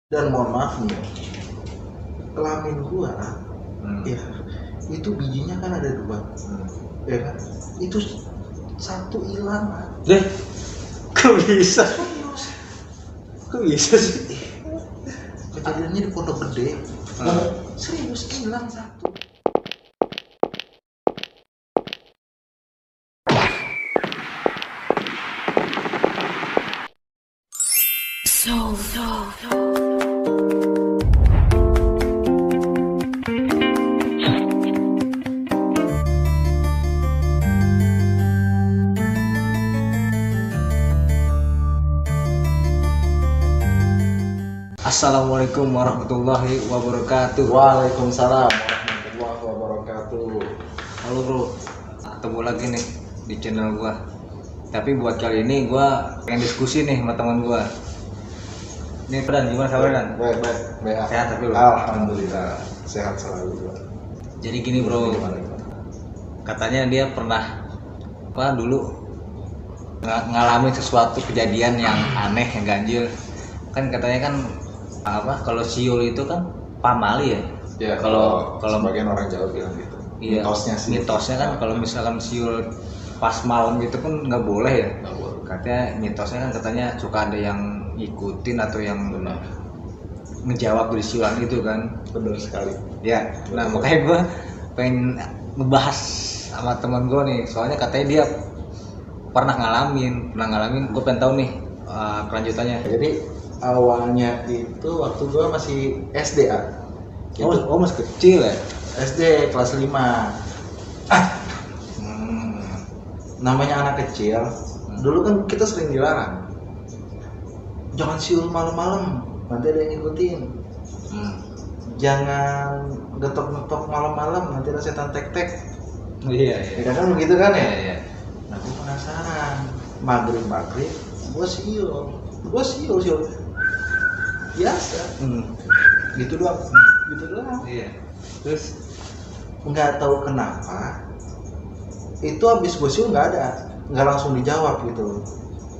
Dan mohon maaf nih, kelamin gua ya itu bijinya kan ada 2, ya kan, itu satu hilang. Deh, kok bisa? Serius, Kok bisa sih? kejadiannya di Pondok Gede. Serius, hilang satu. Assalamualaikum warahmatullahi wabarakatuh. Waalaikumsalam warahmatullahi wabarakatuh. Halo bro, ketemu lagi nih di channel gua. Tapi buat kali ini gua pengen diskusi nih sama teman gua. Ini Dan, gimana kabar Dan? Baik. Sehat tapi lu? Alhamdulillah, sehat selalu. Jadi gini bro, katanya dia pernah dulu ngalamin sesuatu kejadian yang aneh, yang ganjil. Kan katanya kan kalau siul itu kan pamali ya. Ya, kalau sebagian orang Jawa bilang gitu. Iya, mitosnya kan kalau misalkan siul pas malam gitu kan nggak boleh ya. Nggak boleh. Katanya mitosnya kan katanya suka ada yang ngikutin atau yang ngejawab dari siulan itu kan. Benar sekali. Ya, nah makanya gue pengen ngebahas sama teman gue nih, soalnya katanya dia pernah ngalamin. Gue pengen tahu nih kelanjutannya. Jadi awalnya itu waktu gua masih SD gitu. Oh masih kecil ya? SD kelas 5. Namanya anak kecil, dulu kan kita sering dilarang. Jangan siul malam-malam, nanti ada yang ngikutin. Jangan getok-getok malam-malam, nanti ada setan tek-tek. Iya. Ya kan begitu kan ya? Iya. Nah, gua penasaran. Maghrib, gua siul. Biasa. Gitu doang. Iya. Terus Nggak tahu kenapa itu habis gue siul nggak langsung dijawab gitu,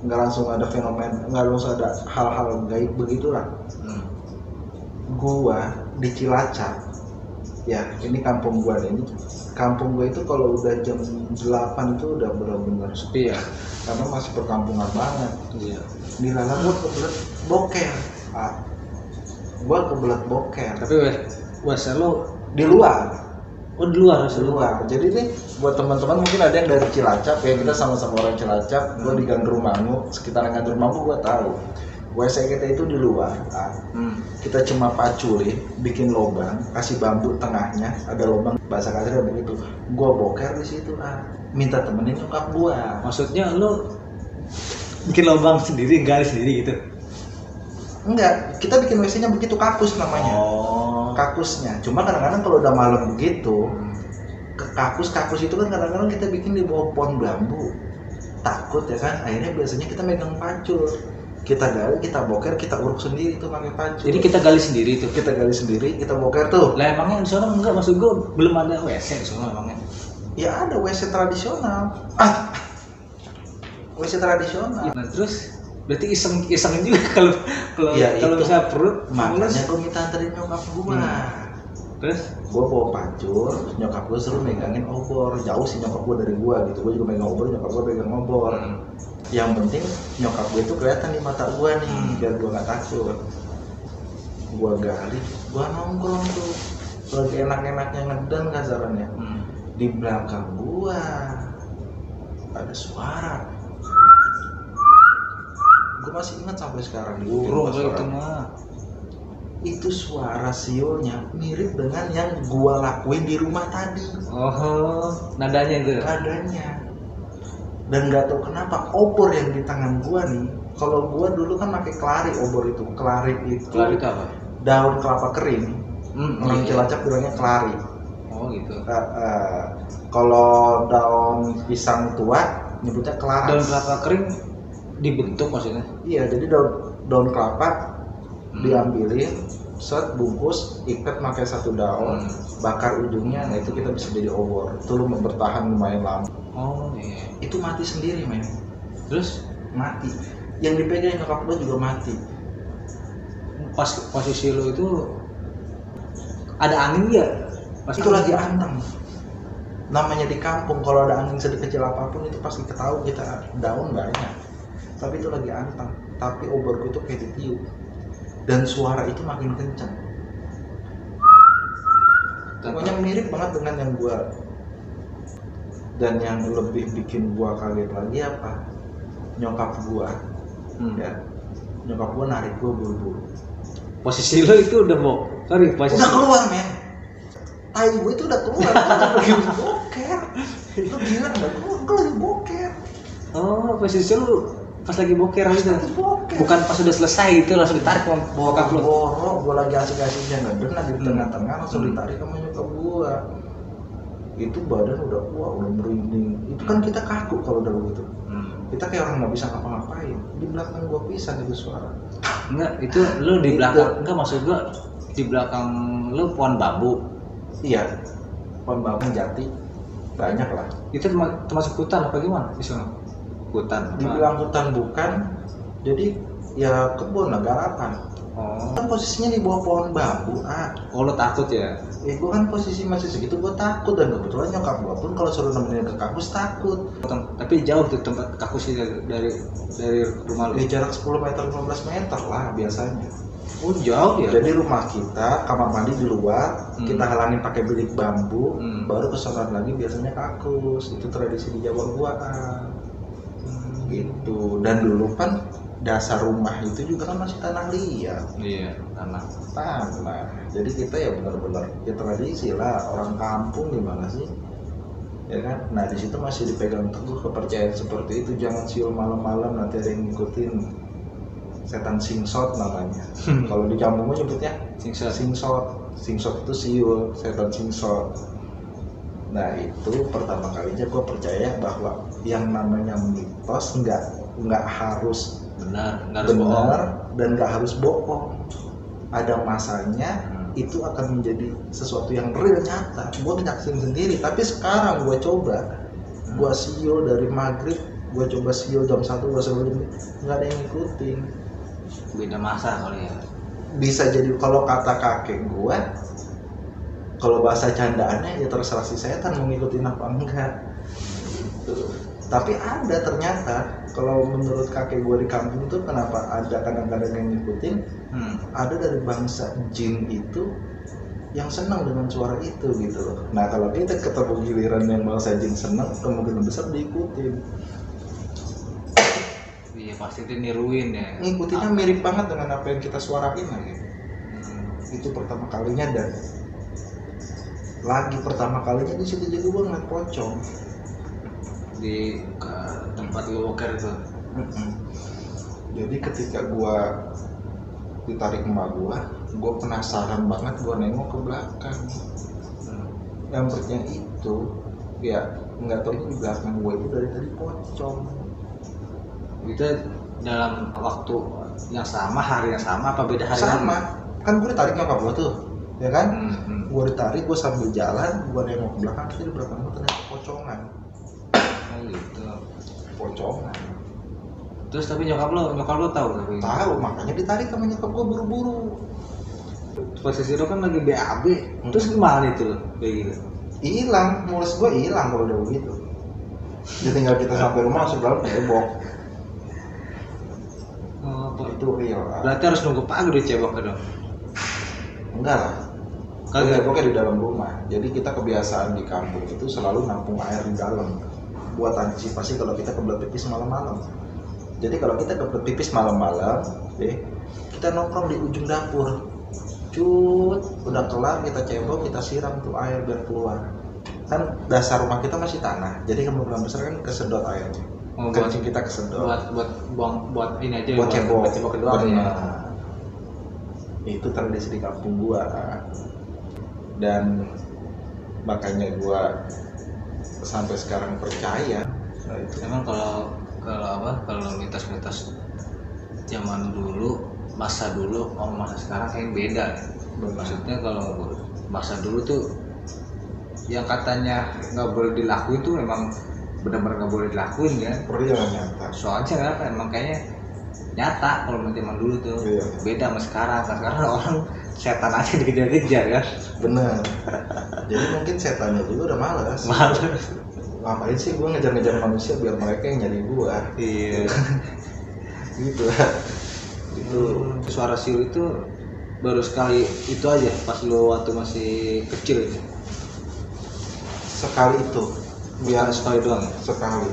nggak langsung ada fenomena, nggak langsung ada hal-hal gaib begitulah. Gua di Cilacap ya, ini kampung gua itu kalau udah jam 8 itu udah benar-benar sepi ya, karena masih perkampungan banget. iya. Di lala gua kebelet boker. Gua kebelet boker Tapi wes lo di luar. di luar. Jadi nih buat teman-teman mungkin ada yang dari Cilacap ya, kita sama-sama orang Cilacap. Gue di Gandrung Mangu, sekitaran Gandrung Mangu gue tahu. WC kita itu di luar. Kita cuma paculi, bikin lubang, kasih bambu tengahnya, ada lubang, bahasa kasarnya begitu. Gue boker di situ minta temenin nyokap gue. Maksudnya lo bikin lubang sendiri, gali sendiri gitu? Enggak, kita bikin WC-nya begitu, kakus namanya. Kakusnya. Cuma kadang-kadang kalau udah malam begitu, kakus itu kan kadang-kadang kita bikin di bawah pohon bambu. Takut ya kan, akhirnya biasanya kita megang pacul. Kita gali, kita boker, kita uruk sendiri tuh pakai pacul. Jadi kita gali sendiri tuh? Kita gali sendiri, kita boker tuh. Lah emangnya di sana enggak, maksud gue belum ada WC di sana emangnya? Ya ada WC tradisional. WC tradisional. Nah, terus berarti iseng juga kalau ya, misalnya perut. Makanya gue minta anterin nyokap gue. Terus gue bawa pacul, nyokap gue suruh megangin obor. Jauh sih nyokap gue dari gue gitu. Gue juga megang obor, nyokap gue pegang obor. Yang penting nyokap gue itu kelihatan di mata gue nih, biar gue nggak takut. Gue gali, gue nongkrong tuh, lagi enak-enaknya ngedan kasarannya. Di belakang gue ada suara. Gue masih ingat sampai sekarang. burung itu mah. Itu suara siulnya mirip dengan yang gua lakuin di rumah tadi. Nadanya itu. Nadanya. Dan nggak tahu kenapa obor yang di tangan gua nih, kalau gua dulu kan pakai kelari obor itu. Kelari itu apa? Daun kelapa kering. Orang Cilacap bilangnya kelari. Oh gitu. Kalau daun pisang tua nyebutnya kelaras. Daun kelapa kering dibentuk maksudnya? Iya, jadi daun kelapa diambilin, bungkus, ikat pakai satu daun, bakar ujungnya, nah itu kita bisa jadi obor. Itu bertahan lumayan lama. Iya. Itu mati sendiri, men. Terus mati. Yang dipegang nyokap gue juga mati. pas posisi lu itu ada angin ya? Pas Itu lagi anteng. Namanya di kampung kalau ada angin sedikit kecil apapun itu pasti ketahuan kita daun banyak. Tapi itu lagi anteng. Tapi obor gue itu kayak ditiup. Dan suara itu makin kencang. Pokoknya mirip banget dengan yang gue. Dan yang lebih bikin gue kaget lagi apa? Nyokap gue. Ya. Nyokap gue narik gue buru-buru. Posisi lo itu udah mau, posisi udah keluar men. Tai gue itu udah keluar, lagi boker. Lu gila nggak? Gue lagi boker. Oh, posisi lu pas lagi boker gitu. Boker. Bukan pas udah selesai itu langsung ditarik sama bokap lu. Borok, gue lagi asik-asiknya nggak benar di tengah-tengah langsung ditarik sama nyokap gue. Itu badan udah udah merinding. Itu kan kita kaku kalau udah begitu. Kita kayak orang nggak bisa ngapa-ngapain. Di belakang gue pisah itu suara. Enggak, itu lu di belakang. Enggak, maksud gue di belakang lu pohon bambu. Iya, pohon bambu jati banyak lah. Itu termasuk hutan apa gimana? Di sana hutan. Dibilang hutan bukan, jadi ya kebun lah, garapan. Oh. Kan posisinya di bawah pohon bambu. Oh, lo takut ya? Gue kan posisi masih segitu, gue takut. Dan kebetulan nyokap gue pun kalau suruh nemenin ke kampus takut. Tapi jauh tuh tempat kampusnya dari rumah lu? Jarak 10 meter 15 meter lah biasanya. Oh, jauh ya? Jadi rumah kita, kamar mandi di luar, kita halangin pakai bilik bambu, baru kesoran lagi biasanya kakus. Itu tradisi di Jawa gua. Gitu. Dan dulu kan dasar rumah itu juga kan masih tanah liat. Iya, tanah. Jadi kita ya benar-benar ya tradisi lah, orang kampung gimana sih? Ya kan? Nah, di situ masih dipegang teguh kepercayaan seperti itu, jangan siul malam-malam nanti ada yang ngikutin. Setan singsot namanya. Kalau di kampung gue nyebutnya singsot itu siul, setan singsot. Nah, itu pertama kalinya gue percaya bahwa yang namanya mitos nggak harus benar dan nggak harus bohong. Ada masanya itu akan menjadi sesuatu yang real, nyata. Gue nyaksiin sendiri. Tapi sekarang gue coba, gue siul dari maghrib, gue coba siul jam 1, gue sebelum nggak ada yang ngikutin. Beda masa kali ya. Bisa jadi kalau kata kakek gue, kalau bahasa candaannya ya terserah si setan mau ngikutin apa enggak. Tapi ada ternyata, kalau menurut kakek gue di kampung itu kenapa ada kadang-kadang yang ngikutin, ada dari bangsa jin itu yang senang dengan suara itu gitu loh. Nah, kalau kita ketemu giliran yang bangsa jin senang, kemungkinan besar diikutin. Iya, pasti itu niruin ya. Ngikutinnya mirip banget dengan apa yang kita suarain lagi. Itu pertama kalinya. Dan lagi pertama kalinya di situ juga gue ngeliat pocong di tempat lu boker itu. Jadi ketika gue ditarik emak gue penasaran banget, gue nengok ke belakang. Yang itu ya nggak tahu di belakang gue itu dari tadi pocong. Itu dalam waktu yang sama, hari yang sama, apa beda hari? Sama. Kan gue ditarik nyokap gue tuh, ya kan? Gue ditarik, gue sambil jalan, gue nengok ke belakang, terus di belakang gue ternyata pocongan. Oh gitu. Pocongan. Terus tapi nyokap lo tahu tapi? Tahu, makanya ditarik sama nyokap gue buru-buru. Posisi lo kan lagi BAB, terus gimana itu lo kayak gitu? Hilang, mulus gue hilang kalau udah begitu. Jadi tinggal kita sampai rumah langsung dalam cebok. Itu real. Berarti harus nunggu pagi udah cebok dong? Enggak lah. Kagak, ceboknya di dalam rumah. Jadi kita kebiasaan di kampung itu selalu nampung air di dalam buat antisipasi kalau kita kebelet pipis malam-malam. Jadi kalau kita kebelet pipis malam-malam, kita nongkrong di ujung dapur. Udah kelar kita cebok, kita siram tuh air biar keluar. Kan dasar rumah kita masih tanah, jadi kemungkinan besar kan kesedot airnya. Kencing kita kesedot. Buat ini aja. Buat cebok kedua ya. Itu tradisi di kampung gua. Dan makanya gua sampai sekarang percaya. Nah, itu. Emang kalau mitos-mitos zaman dulu, masa dulu sama masa sekarang kayak beda. Maksudnya kalau masa dulu tuh yang katanya nggak boleh dilakuin tuh memang benar-benar nggak boleh dilakuin ya. Real nyata. Soalnya kenapa? Emang kayaknya nyata kalau zaman dulu tuh. Iya. Beda sama sekarang. Sekarang orang setan aja dikejar-kejar kan. Bener. Jadi mungkin setannya juga udah males. Ngapain sih gue ngejar-ngejar manusia biar mereka yang nyari gue. Iya. Gitu. Itu Suara siul itu baru sekali itu aja pas lu waktu masih kecil itu. sekali itu. Biar Sekali doang ya? sekali.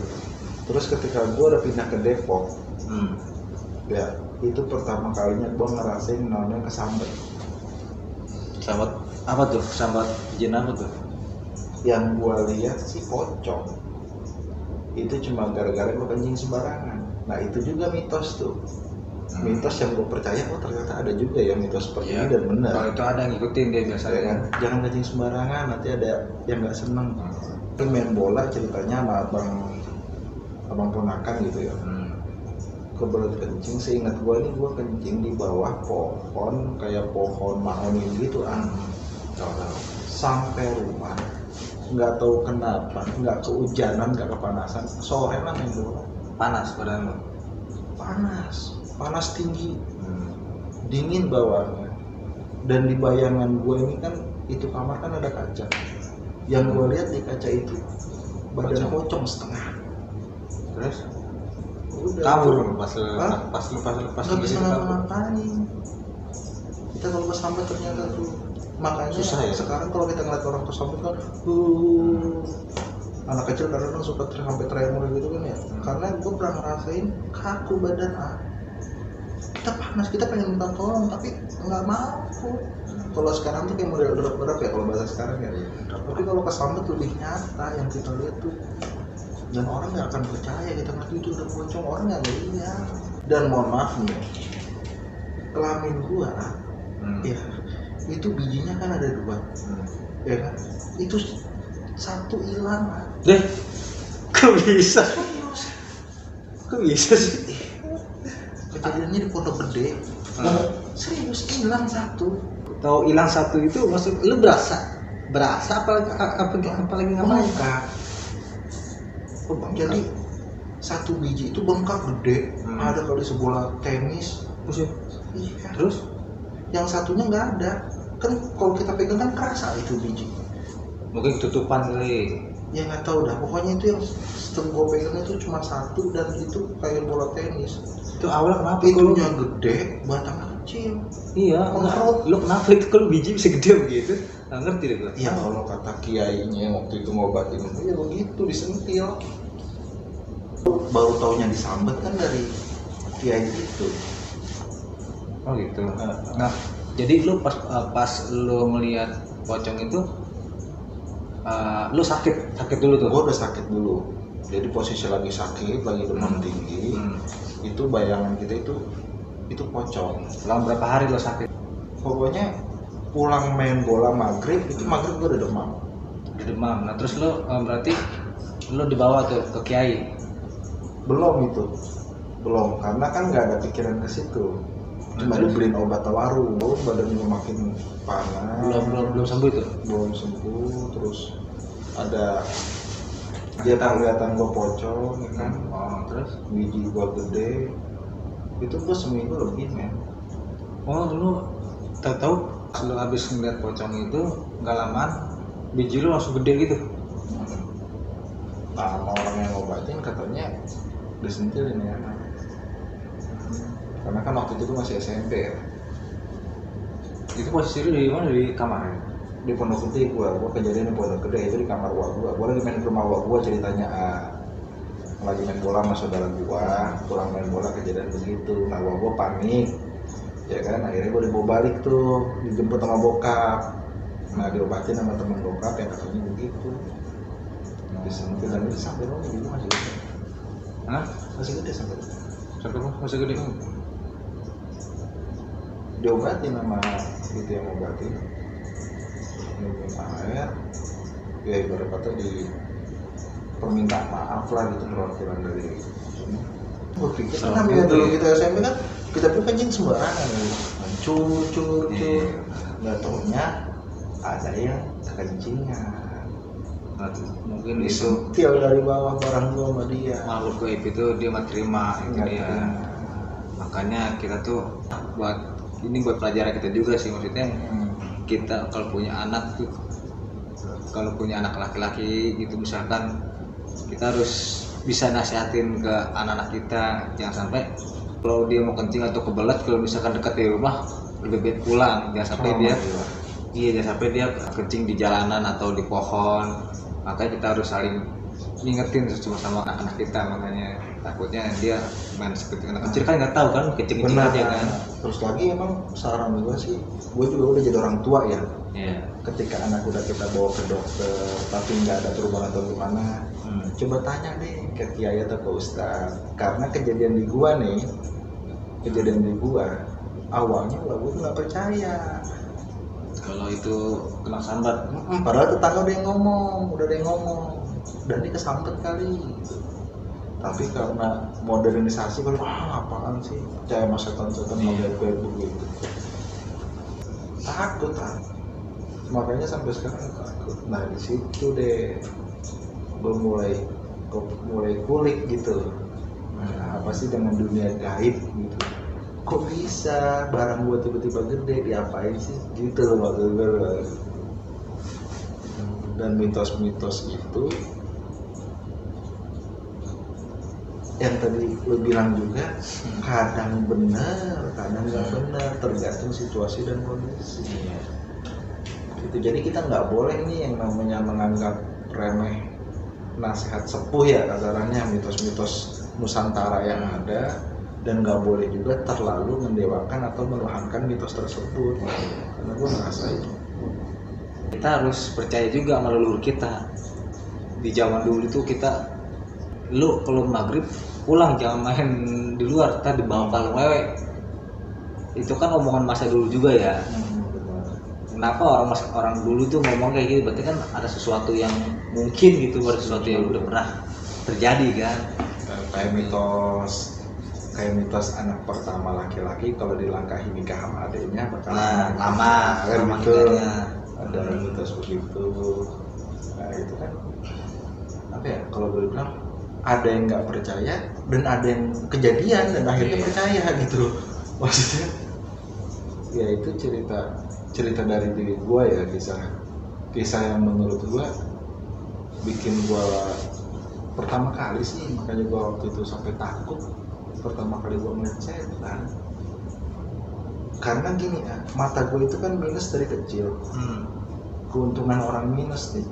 Terus ketika gue udah pindah ke Depok, ya itu pertama kalinya gue ngerasain namanya kesambet. Sambat apa tuh? Sambat jin apa tuh? Yang gue lihat sih pocong. Itu cuma gara-gara gue kencing sembarangan. Nah itu juga mitos tuh. Mitos yang gue percaya, oh ternyata ada juga ya mitos seperti ini dan benar. Kalau itu ada yang ngikutin dia biasanya. Ya kan? Jangan kencing sembarangan, nanti ada yang nggak seneng. Ini main bola ceritanya sama abang ponakan gitu ya. Kebetulan kencing, seingat gue nih gue kencing di bawah pohon kayak pohon mahoni gitu sampai rumah nggak tahu kenapa nggak kehujanan nggak kepanasan, sore lah main bola Panas badan lu. panas tinggi, dingin bawahnya. Dan di bayangan gue ini kan itu kamar kan ada kaca, yang gue lihat di kaca itu badan pocong setengah. Terus Udah, kabur pas nggak bisa ngapa-ngapain. Kita kalau kesambet ternyata tuh makanya susah ya? Sekarang kalau kita ngeliat orang kesambet kan anak kecil kadang suka sampai tremor gitu kan ya. Karena gue pernah ngerasain kaku badan kita panas, kita pengen minta tolong tapi nggak mampu. Kalau sekarang tuh kayak model derap-derap ya kalau bahasa sekarang ya. Tapi kalau kesambet lebih nyata yang kita lihat tuh, dan orang nggak akan percaya kita ngerti itu udah pocong, orang nggak lihat. Dan mohon maaf nih, kelamin gua ya itu bijinya kan ada 2, ya kan, itu satu hilang. Deh, kok bisa sih? Kejadiannya di Pondok Gede. Serius hilang satu. Tahu hilang satu itu maksud lu berasa apalagi ngapain? Bengkak. Jadi satu biji itu bengkak gede, ada kali sebola tenis. Iya. Terus yang satunya nggak ada. Kan kalau kita pegang kan kerasa itu biji. mungkin tutupan kali. Ya nggak tahu dah. Pokoknya itu yang setelah gue pegang itu cuma satu dan itu kayak bola tenis. Itu awal kenapa? Itunya gede, batangnya kecil. Iya, lu kenapa itu kalau biji bisa gede begitu? Nggak ngerti deh gua. Ya kalau kata kiainya yang waktu itu ngobatin itu ya begitu, disentil. Baru taunya disambet kan dari kiai itu. Oh gitu. Nah, jadi lu pas lu melihat pocong itu, lu sakit dulu tuh? Gue udah sakit dulu. Jadi posisi lagi sakit, lagi demam tinggi. Itu bayangan kita itu pocong. Selama berapa hari lo sakit? Pokoknya pulang main bola maghrib, itu maghrib gue udah demam. Nah terus lo berarti lo dibawa tuh ke kiai? Belum, karena kan nggak ada pikiran ke situ. Cuma dibeliin obat tawarung, badan gue makin panas. Belum sembuh itu? Belum sembuh, terus ada dia kelihatan gue pocong, ya kan? Terus Biji gue gede, itu gue seminggu lebih men. Oh lu tahu lu habis ngeliat pocong itu nggak lama biji lu langsung gede gitu? Nah, sama orang yang ngobatin katanya disentilin ya. Karena kan waktu itu masih SMP ya. Itu posisi lu di mana? Di kamar ya? Di Pondok Gede gua kejadian di Pondok Gede itu di kamar gua lagi main ke rumah gua ceritanya lagi main bola sama saudara gua, pulang main bola kejadian begitu. Nah gua panik, ya kan, akhirnya gua dibawa balik tuh, dijemput sama bokap. Nah diobatin sama temen bokap yang katanya begitu. Disentil dan itu sampai lo gitu masih gede. Hah? Masih gede sampai Masih gede? Diobatin sama itu yang ngobatin. Minum air, ya ibarat kata di permintaan maaf lah gitu perwakilan dari ini. Gue pikir kan namanya dulu kita SMP kan kita pun kencing sembarangan cur, nggak taunya ada yang kekencingan. Mungkin itu Disentil dari bawah barang gua sama dia. makhluk gaib itu dia mah terima itu Nggak dia. terima. Makanya kita tuh buat pelajaran kita juga sih, maksudnya kita kalau punya anak tuh, kalau punya anak laki-laki gitu misalkan, kita harus bisa nasihatin ke anak-anak kita, jangan sampai kalau dia mau kencing atau kebelet, kalau misalkan dekat di rumah lebih baik pulang, jangan sampai jangan sampai dia kencing di jalanan atau di pohon. Makanya kita harus saling ngingetin sama anak-anak kita, makanya takutnya dia main seperti anak kecil kan nggak tahu kan kencing aja kan. Terus lagi emang saran gue sih, gue juga udah jadi orang tua ya. Ketika anak udah kita bawa ke dokter tapi nggak ada perubahan atau gimana, coba tanya deh ke kiai atau ke ustadz, karena kejadian di gua awalnya gue tuh nggak percaya kalau itu kena sambat. Padahal tetangga udah yang ngomong dan dia kesambet kali gitu. Tapi karena modernisasi kalau apaan sih, percaya sama setan-setan model Facebook gitu, takut makanya sampai sekarang takut. Nah di situ deh gue mulai kulik gitu, apa sih dengan dunia gaib gitu, kok bisa barang gue tiba-tiba gede, diapain sih gitu loh maksud gue. Dan mitos-mitos itu yang tadi lo bilang juga, kadang benar, kadang nggak benar, tergantung situasi dan kondisi. Gitu. Jadi kita nggak boleh nih yang namanya menganggap remeh nasihat sepuh ya kasarannya, mitos-mitos Nusantara yang ada, dan nggak boleh juga terlalu mendewakan atau menuhankan mitos tersebut. Karena gue ngerasain kita harus percaya juga sama leluhur kita. Di zaman dulu itu kita, lu kalau maghrib pulang jangan main di luar, tadi bawa kalung lewe. Itu kan omongan masa dulu juga ya. Kenapa orang dulu tuh ngomong kayak gitu? Berarti kan ada sesuatu yang mungkin gitu, ada sesuatu yang udah pernah terjadi kan. Kayak mitos anak pertama laki-laki kalau dilangkahi nikah sama adiknya bakal lama gitu. Ada mitos begitu. Nah itu kan apa ya, kalau boleh bilang ada yang nggak percaya dan ada yang kejadian dan akhirnya percaya gitu. Maksudnya ya itu cerita dari diri gue ya, kisah yang menurut gue bikin gue pertama kali sih, makanya gue waktu itu sampai takut pertama kali gue melihat setan. Karena gini ya, mata gue itu kan minus dari kecil. Keuntungan orang minus nih,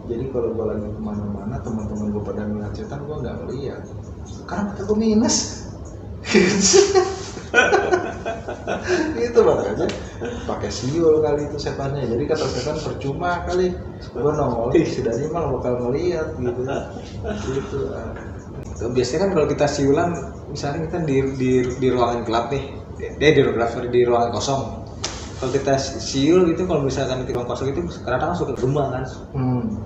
jadi kalau gue lagi kemana-mana teman-teman gue pada melihat setan, gue nggak ngeliat karena mata gue minus. Itu makanya pakai siul kali itu setannya. Jadi kata setan percuma kali gue nongol, setidaknya malah bakal ngeliat gitu. Gitu. Biasanya kan kalau kita siulan, misalnya kita di ruangan gelap nih, di ruangan kosong. Kalau kita siul gitu, kalau misalkan di ruangan kosong itu kadang-kadang suka gema kan,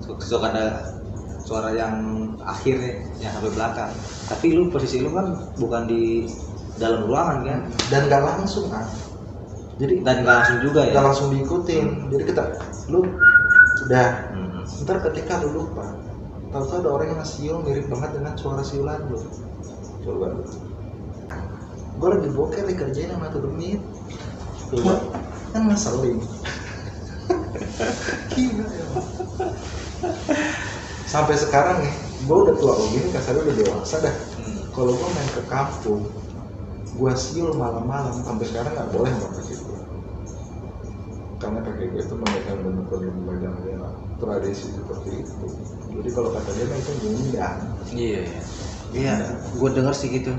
suka ada suara yang akhirnya yang sampai belakang. Tapi lu posisi lu kan bukan di dalam ruangan kan, dan nggak langsung kan. Jadi dan nggak langsung juga ya. Nggak langsung diikutin. Jadi lu udah ntar ketika lu lupa, tahu-tahu ada orang yang siul mirip banget dengan suara siulan lu. Coba lu. Gue lagi boker dikerjain sama tuh demit. Coba kan ngeselin. Gila ya. Sampai sekarang nih, gue udah tua begini, kasarnya udah dewasa dah. Kalau gue main ke kampung, gue siul malam-malam, sampai sekarang nggak boleh pakai gitu. Karena kakek gue itu mereka benar-benar memegang tradisi seperti itu. Jadi kalau kata dia itu ngundang. Iya, gue dengar sih gitu.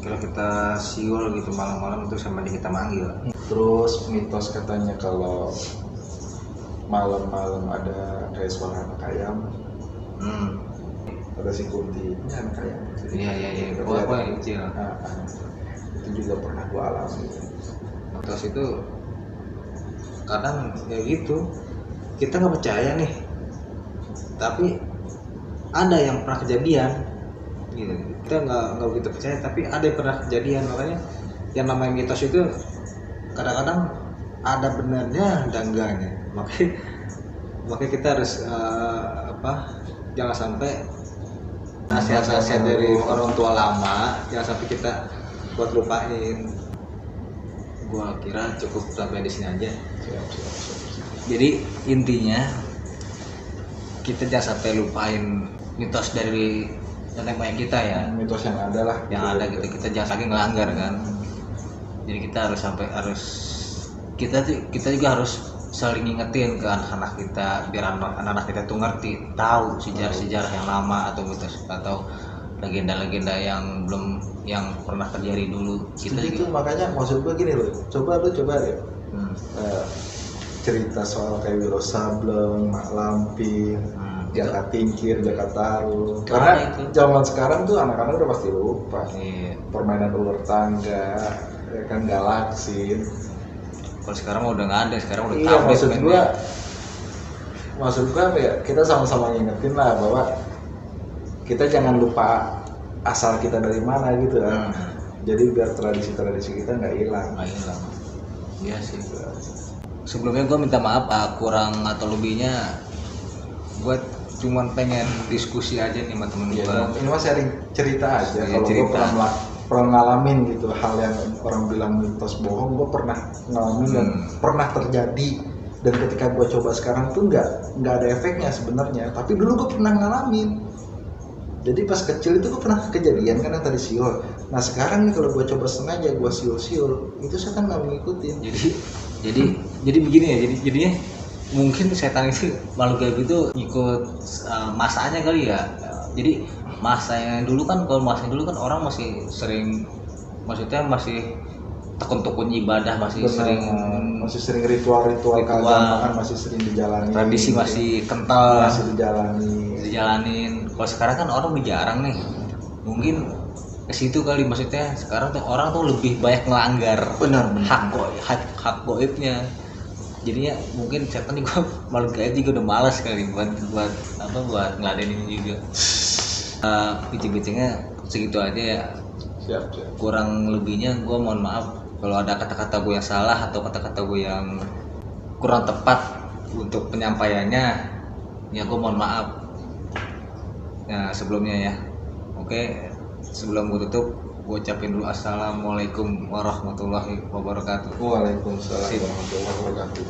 Kalau kita siul gitu malam-malam itu sama dia kita manggil. Terus mitos katanya kalau malam-malam ada kayak suara anak ayam. Ada si Kunti, ini anak ayam. Iya. Apa yang kecil? Itu juga pernah gue alami. Terus itu kadang ya gitu, kita nggak percaya nih, tapi ada yang pernah kejadian. Gitu. Kita nggak begitu percaya, tapi ada yang pernah kejadian. Makanya yang namanya mitos itu kadang-kadang ada benarnya dan enggaknya. Makanya kita harus jangan sampai nasihat-nasihat dari orang tua lama, jangan sampai kita buat lupain. Gua kira cukup sampai di sini aja. Siap. Jadi intinya kita jangan sampai lupain mitos dari nenek moyang kita ya, Mitos yang ada lah. yang ada gitu. Kita jangan lagi ngelanggar kan. Jadi kita kita juga harus saling ngingetin ke anak-anak kita biar anak-anak kita tuh ngerti, tahu sejarah-sejarah yang lama atau mitos atau legenda-legenda yang pernah terjadi dulu. Kita Itu juga makanya maksud gue gini loh. Coba deh. Cerita soal kayak Wiro Sableng, Mak Lampir, Jaka Tingkir, Jaka Tarub. Karena itu. zaman sekarang tuh anak-anak udah pasti lupa. Iya. Permainan ular tangga, ya kan galaksin. Kalau sekarang udah nggak ada, sekarang udah Iya, tablet mainnya. maksud gua ya kita sama-sama ngingetin lah bahwa kita jangan lupa asal kita dari mana gitu kan. Jadi biar tradisi-tradisi kita nggak hilang. Nggak hilang. Iya sih. Sebelumnya gue minta maaf kurang atau lebihnya. Gue cuman pengen diskusi aja nih sama temen gue. Ya, ini mah sharing cerita aja. Iya, Kalau gue cerita. pernah ngalamin gitu hal yang orang bilang mitos bohong, gue pernah ngalamin dan pernah terjadi. Dan ketika gue coba sekarang tuh nggak ada efeknya sebenarnya. Tapi dulu gue pernah ngalamin. Jadi pas kecil itu gue pernah kejadian kan yang tadi siul. Nah sekarang nih kalau gue coba sengaja gue siul, itu saya kan nggak mengikutin. Jadi begini ya. Jadinya mungkin setan itu makhluk gaib itu ikut masanya kali ya. Jadi masanya dulu kan, kalau masanya dulu kan orang masih sering, maksudnya masih tekun-tekun ibadah, masih sering ritual keagamaan masih sering dijalani, tradisi masih kental, masih dijalanin. Kalau sekarang kan orang udah jarang nih, mungkin ke situ kali. Maksudnya sekarang tuh orang tuh lebih banyak melanggar benar hak goibnya. Jadinya mungkin setan juga malah gaib juga udah malas kali buat ngeladenin juga. Bincang-bincangnya segitu aja ya. Siap. Kurang lebihnya gue mohon maaf kalau ada kata-kata gue yang salah atau kata-kata gue yang kurang tepat untuk penyampaiannya, ya gue mohon maaf. Nah sebelumnya ya, oke, sebelum gue tutup, gue ucapin dulu assalamualaikum warahmatullahi wabarakatuh. Waalaikumsalam warahmatullahi wabarakatuh.